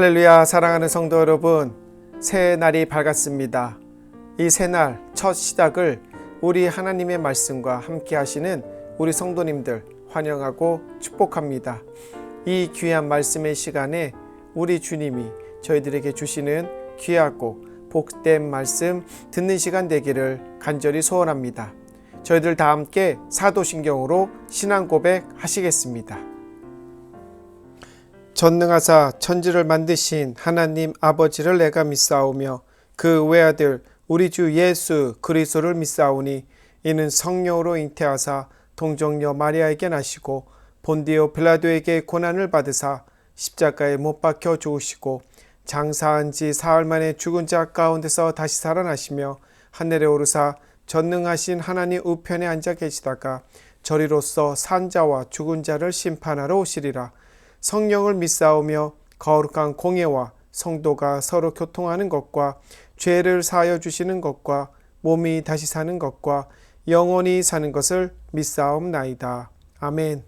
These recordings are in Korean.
할렐루야. 사랑하는 성도 여러분, 새해 날이 밝았습니다. 이 새날 첫 시작을 우리 하나님의 말씀과 함께 하시는 우리 성도님들 환영하고 축복합니다. 이 귀한 말씀의 시간에 우리 주님이 저희들에게 주시는 귀하고 복된 말씀 듣는 시간 되기를 간절히 소원합니다. 저희들 다 함께 사도신경으로 신앙 고백 하시겠습니다. 전능하사 천지를 만드신 하나님 아버지를 내가 믿사오며 그 외아들 우리 주 예수 그리스도를 믿사오니 이는 성령으로 잉태하사 동정녀 마리아에게 나시고 본디오 빌라도에게 고난을 받으사 십자가에 못 박혀 죽으시고 장사한 지 사흘 만에 죽은 자 가운데서 다시 살아나시며 하늘에 오르사 전능하신 하나님 우편에 앉아 계시다가 저리로서 산 자와 죽은 자를 심판하러 오시리라. 성령을 믿사오며 거룩한 공예와 성도가 서로 교통하는 것과 죄를 사하여 주시는 것과 몸이 다시 사는 것과 영원히 사는 것을 믿사옵나이다. 아멘.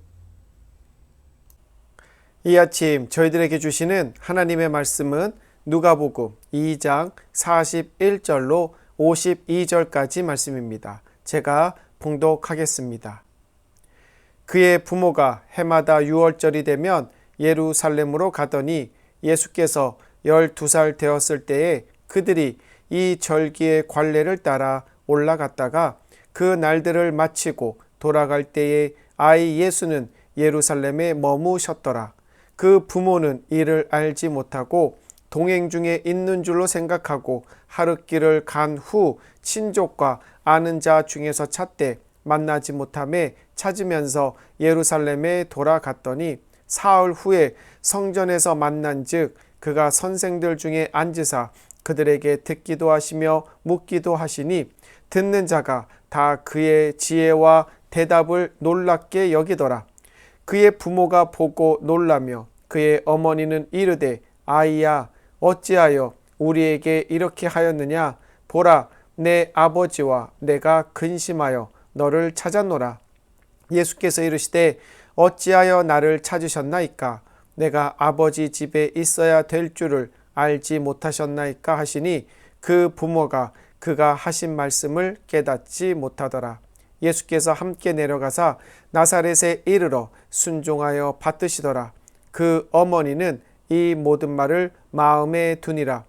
이 아침 저희들에게 주시는 하나님의 말씀은 누가복음 2장 41절로 52절까지 말씀입니다. 제가 봉독하겠습니다. 그의 부모가 해마다 6월절이 되면 예루살렘으로 가더니 예수께서 12살 되었을 때에 그들이 이 절기의 관례를 따라 올라갔다가 그 날들을 마치고 돌아갈 때에 아이 예수는 예루살렘에 머무셨더라. 그 부모는 이를 알지 못하고 동행 중에 있는 줄로 생각하고 하룻길을 간 후 친족과 아는 자 중에서 찾되 만나지 못하매 찾으면서 예루살렘에 돌아갔더니 사흘 후에 성전에서 만난즉 그가 선생들 중에 앉으사 그들에게 듣기도 하시며 묻기도 하시니 듣는 자가 다 그의 지혜와 대답을 놀랍게 여기더라. 그의 부모가 보고 놀라며 그의 어머니는 이르되 아이야 어찌하여 우리에게 이렇게 하였느냐. 보라 내 아버지와 내가 근심하여 너를 찾았노라. 예수께서 이르시되 어찌하여 나를 찾으셨나이까. 내가 아버지 집에 있어야 될 줄을 알지 못하셨나이까 하시니 그 부모가 그가 하신 말씀을 깨닫지 못하더라. 예수께서 함께 내려가사 나사렛에 이르러 순종하여 받드시더라. 그 어머니는 이 모든 말을 마음에 두니라.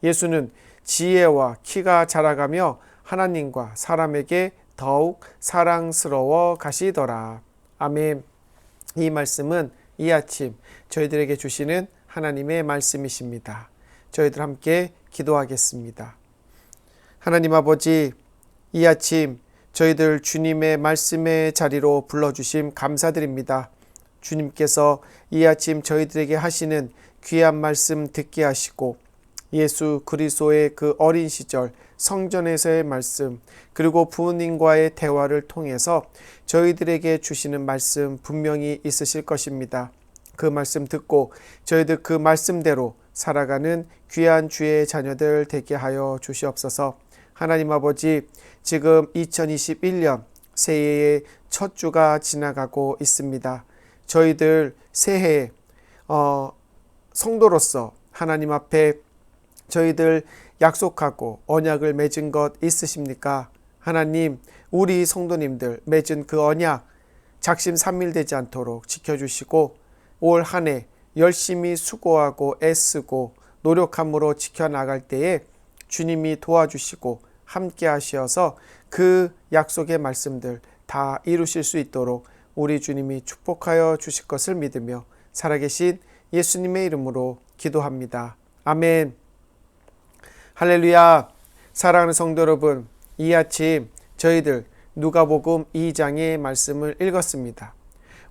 예수는 지혜와 키가 자라가며 하나님과 사람에게 더욱 사랑스러워 가시더라. 아멘. 이 말씀은 이 아침 저희들에게 주시는 하나님의 말씀이십니다. 저희들 함께 기도하겠습니다. 하나님 아버지, 이 아침 저희들 주님의 말씀의 자리로 불러주심 감사드립니다. 주님께서 이 아침 저희들에게 하시는 귀한 말씀 듣게 하시고 예수 그리스도의 그 어린 시절 성전에서의 말씀 그리고 부모님과의 대화를 통해서 저희들에게 주시는 말씀 분명히 있으실 것입니다. 그 말씀 듣고 저희들 그 말씀대로 살아가는 귀한 주의 자녀들 되게 하여 주시옵소서. 하나님 아버지, 지금 2021년 새해의 첫 주가 지나가고 있습니다. 저희들 새해에 성도로서 하나님 앞에 저희들 약속하고 언약을 맺은 것 있으십니까? 하나님, 우리 성도님들 맺은 그 언약 작심삼일되지 않도록 지켜주시고 올 한 해 열심히 수고하고 애쓰고 노력함으로 지켜나갈 때에 주님이 도와주시고 함께 하시어서 그 약속의 말씀들 다 이루실 수 있도록 우리 주님이 축복하여 주실 것을 믿으며 살아계신 예수님의 이름으로 기도합니다. 아멘. 할렐루야. 사랑하는 성도 여러분, 이 아침 저희들 누가복음 2장의 말씀을 읽었습니다.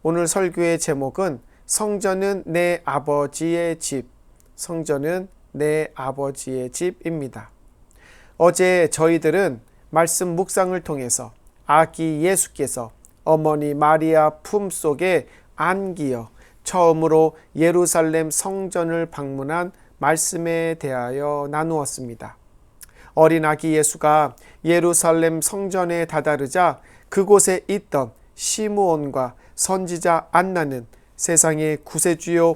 오늘 설교의 제목은 성전은 내 아버지의 집, 성전은 내 아버지의 집입니다. 어제 저희들은 말씀 묵상을 통해서 아기 예수께서 어머니 마리아 품속에 안기어 처음으로 예루살렘 성전을 방문한 말씀에 대하여 나누었습니다. 어린 아기 예수가 예루살렘 성전에 다다르자 그곳에 있던 시므온과 선지자 안나는 세상의 구세주요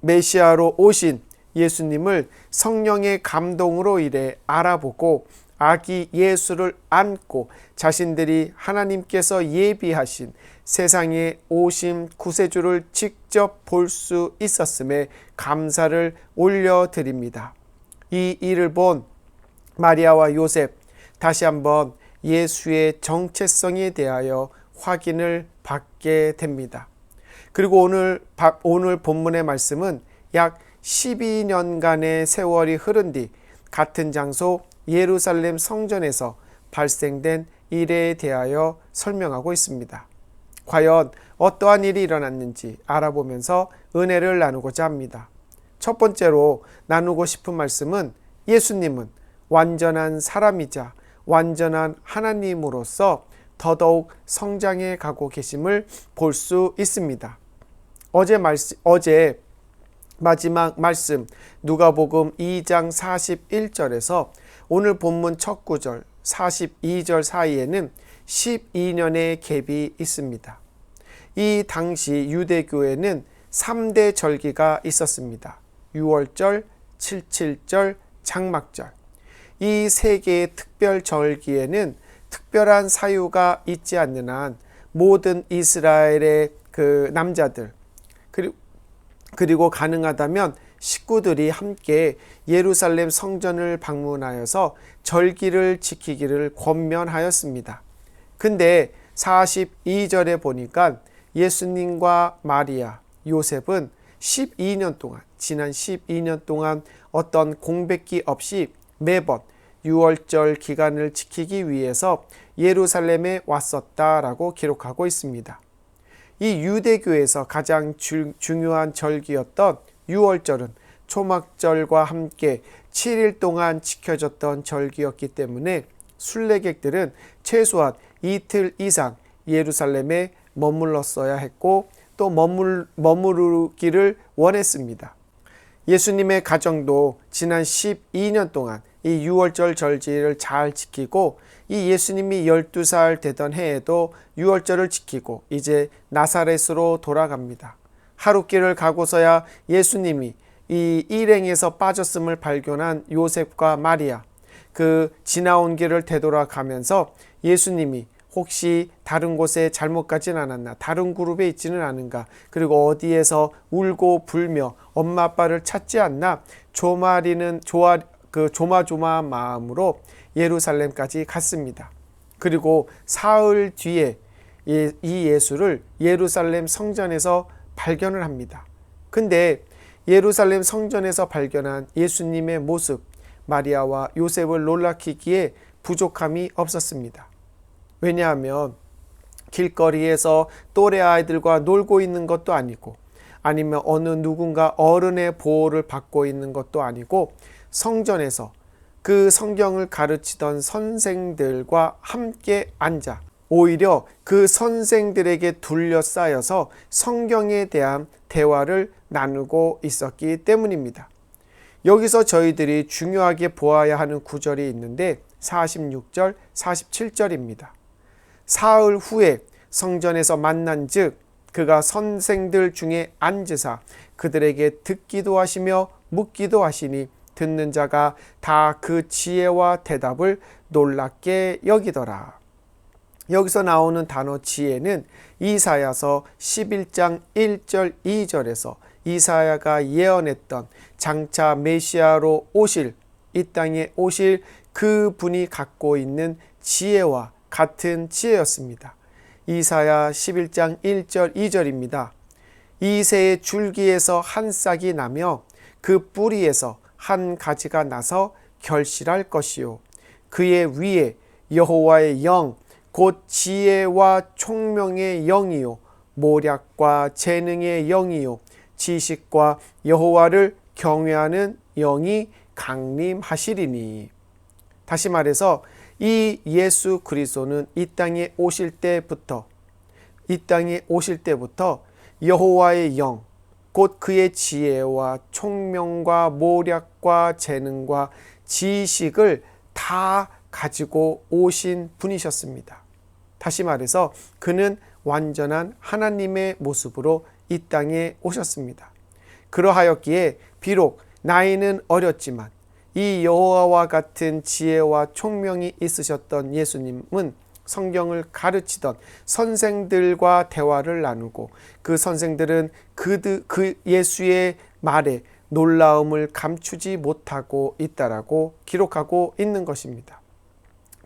메시아로 오신 예수님을 성령의 감동으로 인해 알아보고 아기 예수를 안고 자신들이 하나님께서 예비하신 세상에 오신 구세주를 직접 볼 수 있었음에 감사를 올려드립니다. 이 일을 본 마리아와 요셉, 다시 한번 예수의 정체성에 대하여 확인을 받게 됩니다. 그리고 오늘 본문의 말씀은 약 12년간의 세월이 흐른 뒤 같은 장소 예루살렘 성전에서 발생된 일에 대하여 설명하고 있습니다. 과연 어떠한 일이 일어났는지 알아보면서 은혜를 나누고자 합니다. 첫 번째로 나누고 싶은 말씀은 예수님은 완전한 사람이자 완전한 하나님으로서 더더욱 성장해 가고 계심을 볼 수 있습니다. 어제 마지막 말씀 누가복음 2장 41절에서 오늘 본문 첫 구절 42절 사이에는 12년의 갭이 있습니다. 이 당시 유대교에는 3대 절기가 있었습니다. 6월절, 77절, 장막절. 이 세 개의 특별 절기에는 특별한 사유가 있지 않는 한 모든 이스라엘의 그 남자들 그리고 가능하다면 식구들이 함께 예루살렘 성전을 방문하여서 절기를 지키기를 권면하였습니다. 근데 42절에 보니까 예수님과 마리아, 요셉은 지난 12년 동안 어떤 공백기 없이 매번 6월절 기간을 지키기 위해서 예루살렘에 왔었다라고 기록하고 있습니다. 이 유대교에서 가장 중요한 절기였던 6월절은 초막절과 함께 7일 동안 지켜졌던 절기였기 때문에 순례객들은 최소한 이틀 이상 예루살렘에 머물렀어야 했고 또 머무르기를 원했습니다. 예수님의 가정도 지난 12년 동안 이 6월절 절기를 잘 지키고 이 예수님이 12살 되던 해에도 6월절을 지키고 이제 나사렛으로 돌아갑니다. 하룻길을 가고서야 예수님이 이 일행에서 빠졌음을 발견한 요셉과 마리아, 그 지나온 길을 되돌아가면서 예수님이 혹시 다른 곳에 잘못 가진 않았나, 다른 그룹에 있지는 않은가, 그리고 어디에서 울고 불며 엄마 아빠를 찾지 않나 조마조마한 마음으로 예루살렘까지 갔습니다. 그리고 사흘 뒤에 이 예수를 예루살렘 성전에서 발견을 합니다. 근데 예루살렘 성전에서 발견한 예수님의 모습, 마리아와 요셉을 놀라키기에 부족함이 없었습니다. 왜냐하면 길거리에서 또래 아이들과 놀고 있는 것도 아니고 아니면 어느 누군가 어른의 보호를 받고 있는 것도 아니고 성전에서 그 성경을 가르치던 선생들과 함께 앉아 오히려 그 선생들에게 둘러싸여서 성경에 대한 대화를 나누고 있었기 때문입니다. 여기서 저희들이 중요하게 보아야 하는 구절이 있는데 46절, 47절입니다. 사흘 후에 성전에서 만난 즉 그가 선생들 중에 앉으사 그들에게 듣기도 하시며 묻기도 하시니 듣는 자가 다 그 지혜와 대답을 놀랍게 여기더라. 여기서 나오는 단어 지혜는 이사야서 11장 1절 2절에서 이사야가 예언했던 장차 메시아로 오실, 이 땅에 오실 그 분이 갖고 있는 지혜와 같은 지혜였습니다. 이사야 11장 1절 2절입니다. 이 새의 줄기에서 한 싹이 나며 그 뿌리에서 한 가지가 나서 결실할 것이요 그의 위에 여호와의 영 곧 지혜와 총명의 영이요 모략과 재능의 영이요 지식과 여호와를 경외하는 영이 강림하시리니. 다시 말해서 이 예수 그리스도는 이 땅에 오실 때부터 여호와의 영 곧 그의 지혜와 총명과 모략과 재능과 지식을 다 가지고 오신 분이셨습니다. 다시 말해서 그는 완전한 하나님의 모습으로 이 땅에 오셨습니다. 그러하였기에 비록 나이는 어렸지만 이 여호와와 같은 지혜와 총명이 있으셨던 예수님은 성경을 가르치던 선생들과 대화를 나누고 그 선생들은 그 예수의 말에 놀라움을 감추지 못하고 있다라고 기록하고 있는 것입니다.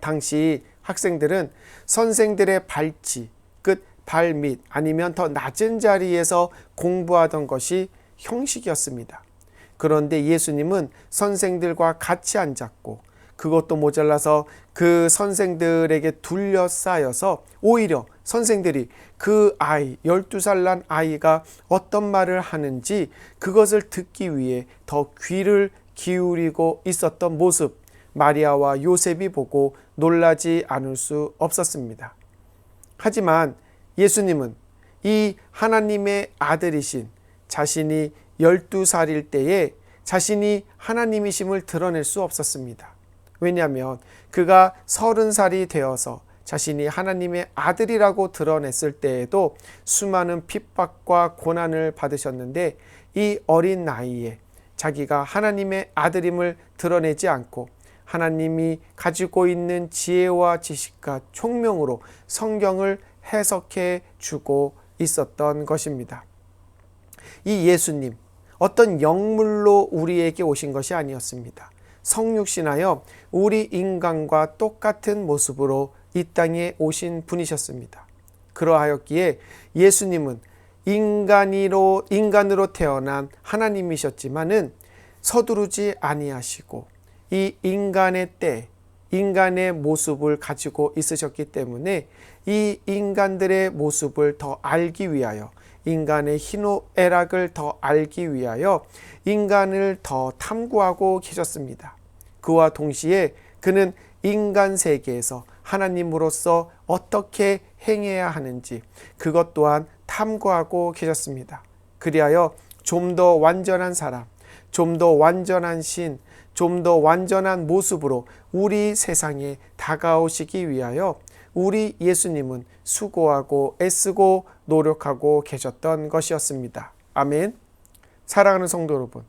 당시 학생들은 선생들의 발치, 끝 발밑 아니면 더 낮은 자리에서 공부하던 것이 형식이었습니다. 그런데 예수님은 선생들과 같이 앉았고 그것도 모자라서 그 선생들에게 둘러싸여서 오히려 선생들이 그 아이 12살 난 아이가 어떤 말을 하는지 그것을 듣기 위해 더 귀를 기울이고 있었던 모습, 마리아와 요셉이 보고 놀라지 않을 수 없었습니다. 하지만 예수님은 이 하나님의 아들이신 자신이 12살일 때에 자신이 하나님이심을 드러낼 수 없었습니다. 왜냐하면 그가 30살이 되어서 자신이 하나님의 아들이라고 드러냈을 때에도 수많은 핍박과 고난을 받으셨는데 이 어린 나이에 자기가 하나님의 아들임을 드러내지 않고 하나님이 가지고 있는 지혜와 지식과 총명으로 성경을 해석해 주고 있었던 것입니다. 이 예수님, 어떤 영물로 우리에게 오신 것이 아니었습니다. 성육신하여 우리 인간과 똑같은 모습으로 이 땅에 오신 분이셨습니다. 그러하였기에 예수님은 인간으로 태어난 하나님이셨지만은 서두르지 아니하시고 이 인간의 때, 인간의 모습을 가지고 있으셨기 때문에 이 인간들의 모습을 더 알기 위하여, 인간의 희노애락을 더 알기 위하여 인간을 더 탐구하고 계셨습니다. 그와 동시에 그는 인간 세계에서 하나님으로서 어떻게 행해야 하는지 그것 또한 탐구하고 계셨습니다. 그리하여 좀 더 완전한 사람, 좀 더 완전한 신, 좀 더 완전한 모습으로 우리 세상에 다가오시기 위하여 우리 예수님은 수고하고 애쓰고 노력하고 계셨던 것이었습니다. 아멘. 사랑하는 성도 여러분,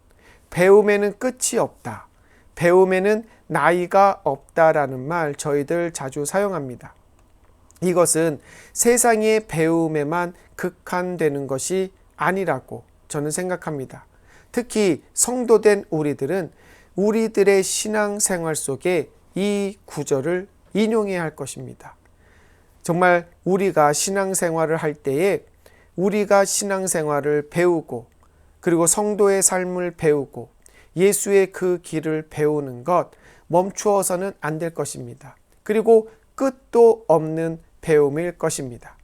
배움에는 끝이 없다. 배움에는 나이가 없다라는 말 저희들 자주 사용합니다. 이것은 세상의 배움에만 국한되는 것이 아니라고 저는 생각합니다. 특히 성도된 우리들은 우리들의 신앙생활 속에 이 구절을 인용해야 할 것입니다. 정말 우리가 신앙생활을 할 때에 우리가 신앙생활을 배우고 그리고 성도의 삶을 배우고 예수의 그 길을 배우는 것 멈추어서는 안 될 것입니다. 그리고 끝도 없는 배움일 것입니다.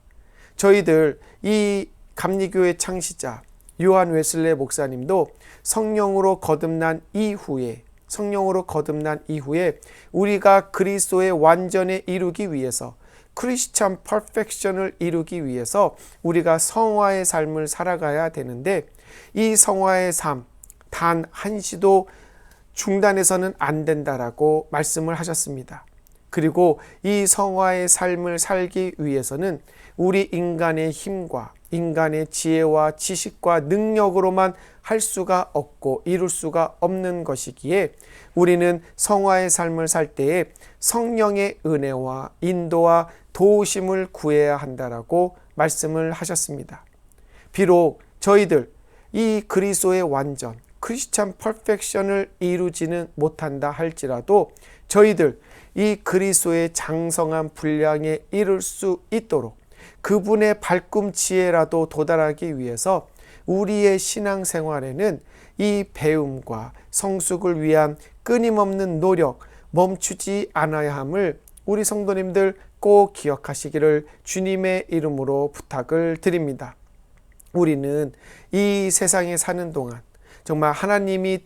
저희들 이 감리교회 창시자 요한 웨슬레 목사님도 성령으로 거듭난 이후에 우리가 그리스도의 완전에 이루기 위해서 크리스찬 퍼펙션을 이루기 위해서 우리가 성화의 삶을 살아가야 되는데 이 성화의 삶 단 한시도 중단해서는 안 된다라고 말씀을 하셨습니다. 그리고 이 성화의 삶을 살기 위해서는 우리 인간의 힘과 인간의 지혜와 지식과 능력으로만 할 수가 없고 이룰 수가 없는 것이기에 우리는 성화의 삶을 살 때에 성령의 은혜와 인도와 도우심을 구해야 한다라고 말씀을 하셨습니다. 비록 저희들 이 그리스도의 완전 크리스찬 퍼펙션을 이루지는 못한다 할지라도 저희들 이 그리스도의 장성한 분량에 이를 수 있도록 그분의 발꿈치에라도 도달하기 위해서 우리의 신앙생활에는 이 배움과 성숙을 위한 끊임없는 노력 멈추지 않아야 함을 우리 성도님들 꼭 기억하시기를 주님의 이름으로 부탁을 드립니다. 우리는 이 세상에 사는 동안 정말 하나님이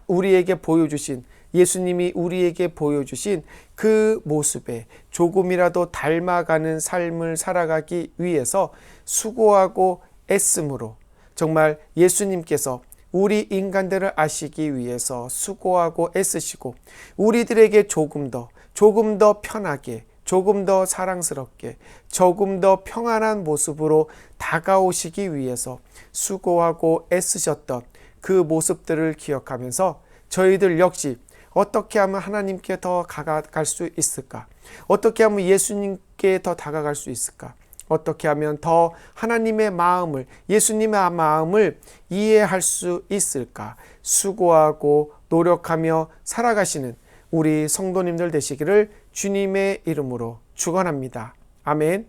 우리에게 보여주신 예수님이 우리에게 보여주신 그 모습에 조금이라도 닮아가는 삶을 살아가기 위해서 수고하고 애씀으로 정말 예수님께서 우리 인간들을 아시기 위해서 수고하고 애쓰시고 우리들에게 조금 더 편하게 조금 더 사랑스럽게 조금 더 평안한 모습으로 다가오시기 위해서 수고하고 애쓰셨던 그 모습들을 기억하면서 저희들 역시 어떻게 하면 하나님께 더 다가갈 수 있을까? 어떻게 하면 예수님께 더 다가갈 수 있을까? 어떻게 하면 더 하나님의 마음을, 예수님의 마음을 이해할 수 있을까? 수고하고 노력하며 살아가시는 우리 성도님들 되시기를 주님의 이름으로 축원합니다. 아멘.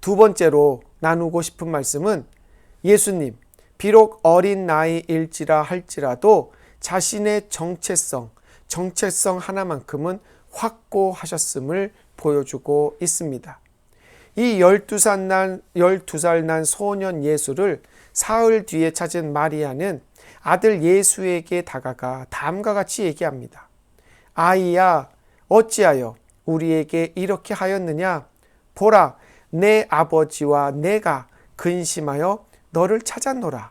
두 번째로 나누고 싶은 말씀은 예수님, 비록 어린 나이일지라 할지라도 자신의 정체성 하나만큼은 확고하셨음을 보여주고 있습니다. 이 12살 난 소년 예수를 사흘 뒤에 찾은 마리아는 아들 예수에게 다가가 다음과 같이 얘기합니다. 아이야, 어찌하여 우리에게 이렇게 하였느냐? 보라, 내 아버지와 내가 근심하여 너를 찾았노라.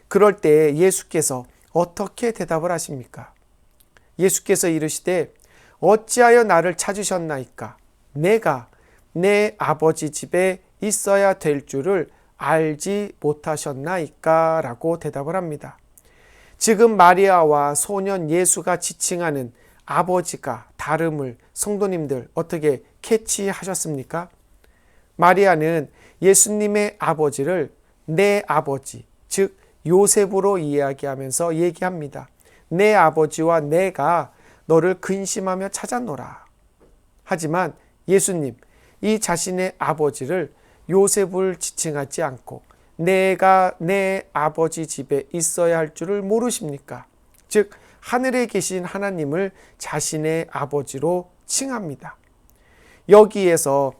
그럴 때 예수께서 어떻게 대답을 하십니까? 예수께서 이르시되 어찌하여 나를 찾으셨나이까? 내가 내 아버지 집에 있어야 될 줄을 알지 못하셨나이까? 라고 대답을 합니다. 지금 마리아와 소년 예수가 지칭하는 아버지가 다름을 성도님들 어떻게 캐치하셨습니까? 마리아는 예수님의 아버지를 내 아버지, 즉 요셉으로 이야기하면서 얘기합니다. 내 아버지와 내가 너를 근심하며 찾았노라. 하지만 예수님, 이 자신의 아버지를 요셉을 지칭하지 않고 내가 내 아버지 집에 있어야 할 줄을 모르십니까? 즉 하늘에 계신 하나님을 자신의 아버지로 칭합니다. 여기에서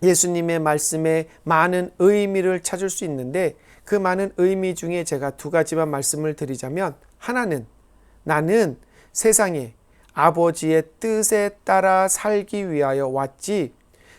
예수님의 말씀에 많은 의미를 찾을 수 있는데 그 많은 의미 중에 제가 두 가지만 말씀을 드리자면, 하나는 나는 세상에 아버지의 뜻에 따라 살기 위하여 왔지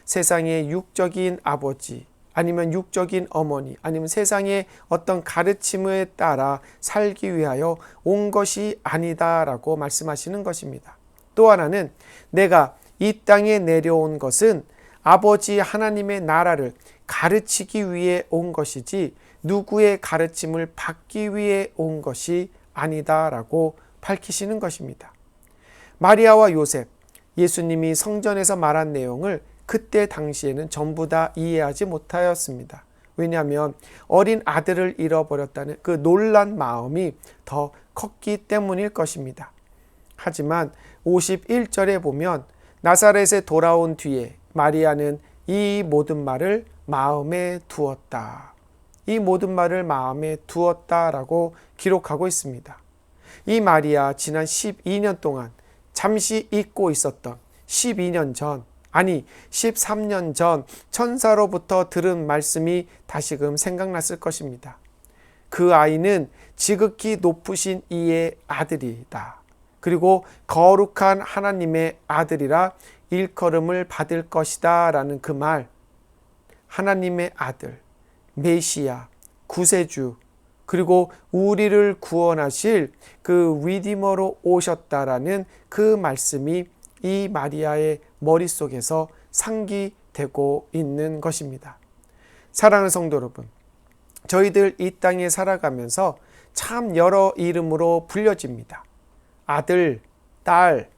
세상의 육적인 아버지 아니면 육적인 어머니 아니면 세상의 어떤 가르침에 따라 살기 위하여 온 것이 아니다라고 말씀하시는 것입니다. 또 하나는 내가 이 땅에 내려온 것은 아버지 하나님의 나라를 가르치기 위해 온 것이지 누구의 가르침을 받기 위해 온 것이 아니다라고 밝히시는 것입니다. 마리아와 요셉, 예수님이 성전에서 말한 내용을 그때 당시에는 전부 다 이해하지 못하였습니다. 왜냐하면 어린 아들을 잃어버렸다는 그 놀란 마음이 더 컸기 때문일 것입니다. 하지만 51절에 보면 나사렛에 돌아온 뒤에 마리아는 이 모든 말을 마음에 두었다. 이 모든 말을 마음에 두었다라고 기록하고 있습니다. 이 마리아 지난 12년 동안 잠시 잊고 있었던 12년 전, 아니 13년 전 천사로부터 들은 말씀이 다시금 생각났을 것입니다. 그 아이는 지극히 높으신 이의 아들이다. 그리고 거룩한 하나님의 아들이라 일컬음을 받을 것이다 라는 그 말, 하나님의 아들, 메시아, 구세주, 그리고 우리를 구원하실 그 리디머로 오셨다라는 그 말씀이 이 마리아의 머릿속에서 상기되고 있는 것입니다. 사랑하는 성도 여러분, 저희들 이 땅에 살아가면서 참 여러 이름으로 불려집니다. 아들, 딸,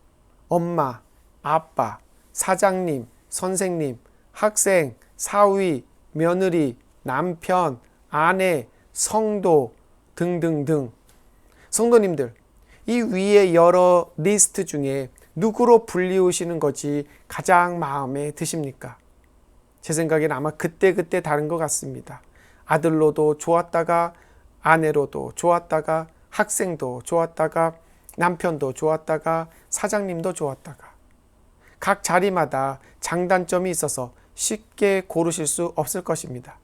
엄마, 아빠, 사장님, 선생님, 학생, 사위, 며느리, 남편, 아내, 성도 등등등. 성도님들, 이 위에 여러 리스트 중에 누구로 불리우시는 것이 가장 마음에 드십니까? 제 생각엔 아마 그때그때 다른 것 같습니다. 아들로도 좋았다가, 아내로도 좋았다가, 학생도 좋았다가, 남편도 좋았다가, 사장님도 좋았다가. 각 자리마다 장단점이 있어서 쉽게 고르실 수 없을 것입니다.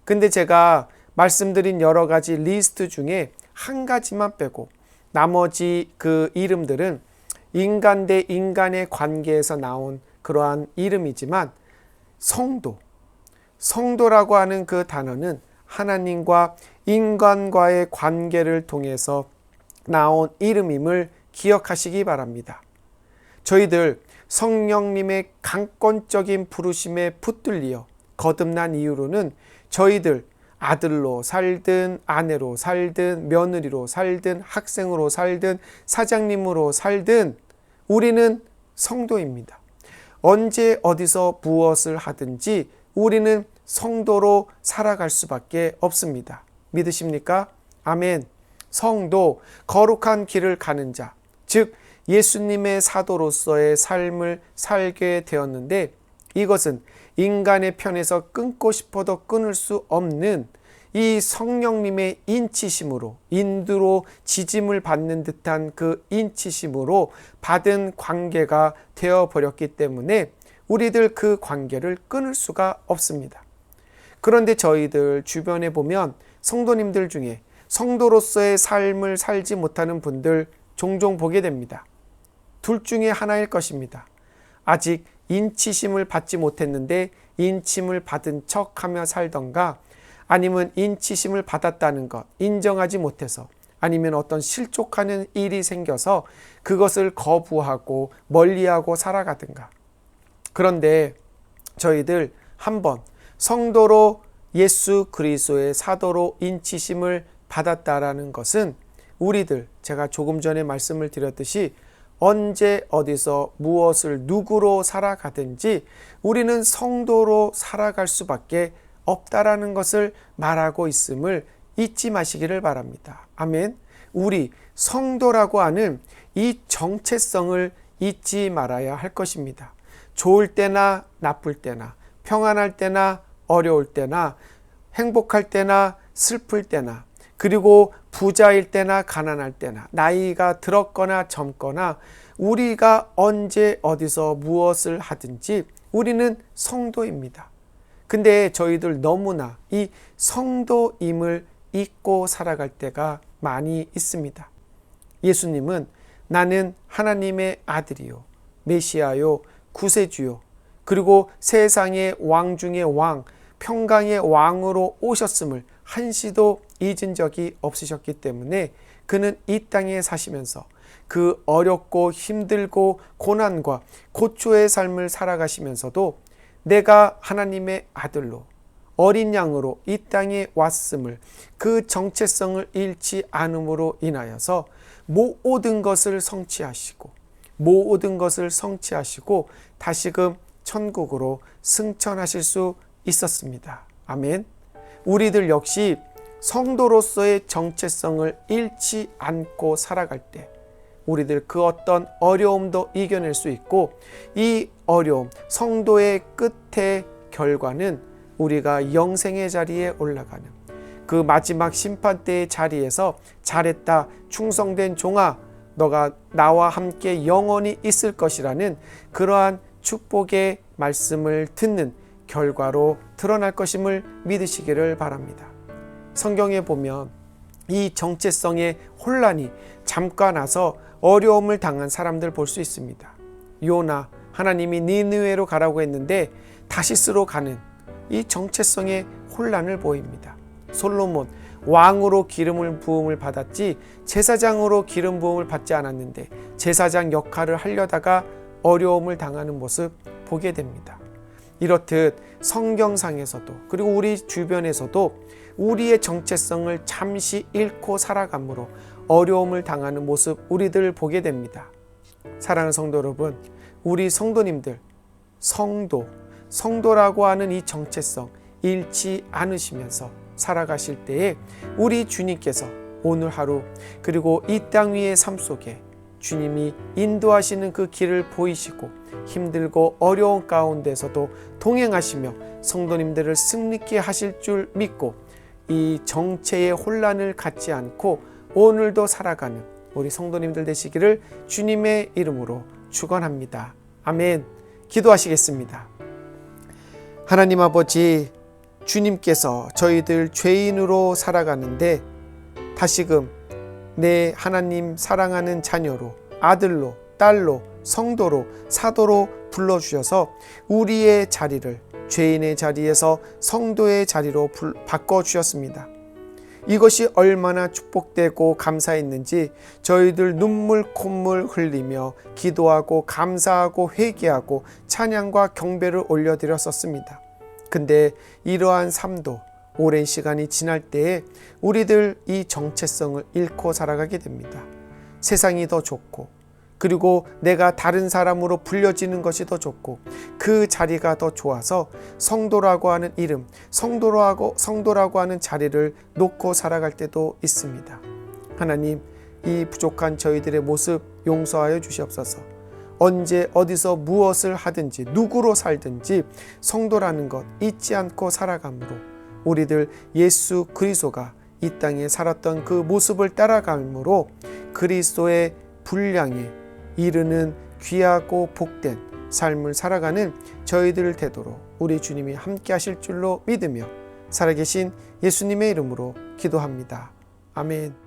근데 제가 말씀드린 여러 가지 리스트 중에 한 가지만 빼고 나머지 그 이름들은 인간 대 인간의 관계에서 나온 그러한 이름이지만 성도라고 하는 그 단어는 하나님과 인간과의 관계를 통해서 나온 이름임을 기억하시기 바랍니다. 저희들 성령님의 강권적인 부르심에 붙들리어 거듭난 이후로는 저희들 아들로 살든 아내로 살든 며느리로 살든 학생으로 살든 사장님으로 살든 우리는 성도입니다. 언제 어디서 무엇을 하든지 우리는 성도로 살아갈 수밖에 없습니다. 믿으십니까? 아멘. 성도, 거룩한 길을 가는 자, 즉 예수님의 사도로서의 삶을 살게 되었는데 이것은 인간의 편에서 끊고 싶어도 끊을 수 없는 이 성령님의 인치심으로, 인두로 지짐을 받는 듯한 그 인치심으로 받은 관계가 되어버렸기 때문에 우리들 그 관계를 끊을 수가 없습니다. 그런데 저희들 주변에 보면 성도님들 중에 성도로서의 삶을 살지 못하는 분들 종종 보게 됩니다. 둘 중에 하나일 것입니다. 아직 인치심을 받지 못했는데 인침을 받은 척하며 살던가, 아니면 인치심을 받았다는 것 인정하지 못해서, 아니면 어떤 실족하는 일이 생겨서 그것을 거부하고 멀리하고 살아가든가. 그런데 저희들 한번 성도로 예수 그리스도의 사도로 인치심을 받았다라는 것은 우리들, 제가 조금 전에 말씀을 드렸듯이 언제 어디서 무엇을 누구로 살아가든지 우리는 성도로 살아갈 수밖에 없다라는 것을 말하고 있음을 잊지 마시기를 바랍니다. 아멘. 우리 성도라고 하는 이 정체성을 잊지 말아야 할 것입니다. 좋을 때나 나쁠 때나, 평안할 때나 어려울 때나, 행복할 때나 슬플 때나, 그리고 부자일 때나 가난할 때나, 나이가 들었거나 젊거나, 우리가 언제 어디서 무엇을 하든지 우리는 성도입니다. 근데 저희들 너무나 이 성도임을 잊고 살아갈 때가 많이 있습니다. 예수님은 나는 하나님의 아들이요, 메시아요, 구세주요, 그리고 세상의 왕 중의 왕, 평강의 왕으로 오셨음을 한시도 잊은 적이 없으셨기 때문에 그는 이 땅에 사시면서 그 어렵고 힘들고 고난과 고초의 삶을 살아가시면서도 내가 하나님의 아들로 어린 양으로 이 땅에 왔음을, 그 정체성을 잃지 않음으로 인하여서 모든 것을 성취하시고 다시금 천국으로 승천하실 수 있었습니다. 아멘. 우리들 역시 성도로서의 정체성을 잃지 않고 살아갈 때 우리들 그 어떤 어려움도 이겨낼 수 있고, 이 어려움, 성도의 끝의 결과는 우리가 영생의 자리에 올라가는 그 마지막 심판대의 자리에서 잘했다, 충성된 종아, 너가 나와 함께 영원히 있을 것이라는 그러한 축복의 말씀을 듣는 결과로 드러날 것임을 믿으시기를 바랍니다. 성경에 보면 이 정체성의 혼란이 잠깐 와서 어려움을 당한 사람들 볼 수 있습니다. 요나, 하나님이 니느웨로 가라고 했는데 다시스로 가는 이 정체성의 혼란을 보입니다. 솔로몬, 왕으로 기름을 부음을 받았지 제사장으로 기름 부음을 받지 않았는데 제사장 역할을 하려다가 어려움을 당하는 모습 보게 됩니다. 이렇듯 성경상에서도, 그리고 우리 주변에서도 우리의 정체성을 잠시 잃고 살아감으로 어려움을 당하는 모습 우리들 보게 됩니다. 사랑하는 성도 여러분, 우리 성도님들 성도라고 하는 이 정체성 잃지 않으시면서 살아가실 때에 우리 주님께서 오늘 하루, 그리고 이 땅 위의 삶 속에 주님이 인도하시는 그 길을 보이시고 힘들고 어려운 가운데서도 동행하시며 성도님들을 승리케 하실 줄 믿고 이 정체의 혼란을 갖지 않고 오늘도 살아가는 우리 성도님들 되시기를 주님의 이름으로 축원합니다. 아멘. 기도하시겠습니다. 하나님 아버지, 주님께서 저희들 죄인으로 살아가는데 다시금 내 하나님 사랑하는 자녀로, 아들로, 딸로, 성도로, 사도로 불러주셔서 우리의 자리를 죄인의 자리에서 성도의 자리로 바꿔주셨습니다. 이것이 얼마나 축복되고 감사했는지 저희들 눈물 콧물 흘리며 기도하고 감사하고 회개하고 찬양과 경배를 올려드렸었습니다. 근데 이러한 삶도 오랜 시간이 지날 때에 우리들 이 정체성을 잃고 살아가게 됩니다. 세상이 더 좋고, 그리고 내가 다른 사람으로 불려지는 것이 더 좋고, 그 자리가 더 좋아서 성도라고 하는 이름, 성도라고 하는 자리를 놓고 살아갈 때도 있습니다. 하나님, 이 부족한 저희들의 모습 용서하여 주시옵소서. 언제 어디서 무엇을 하든지 누구로 살든지 성도라는 것 잊지 않고 살아감으로 우리들 예수 그리스도가 이 땅에 살았던 그 모습을 따라감으로 그리스도의 분량에 이르는 귀하고 복된 삶을 살아가는 저희들 되도록 우리 주님이 함께 하실 줄로 믿으며 살아계신 예수님의 이름으로 기도합니다. 아멘.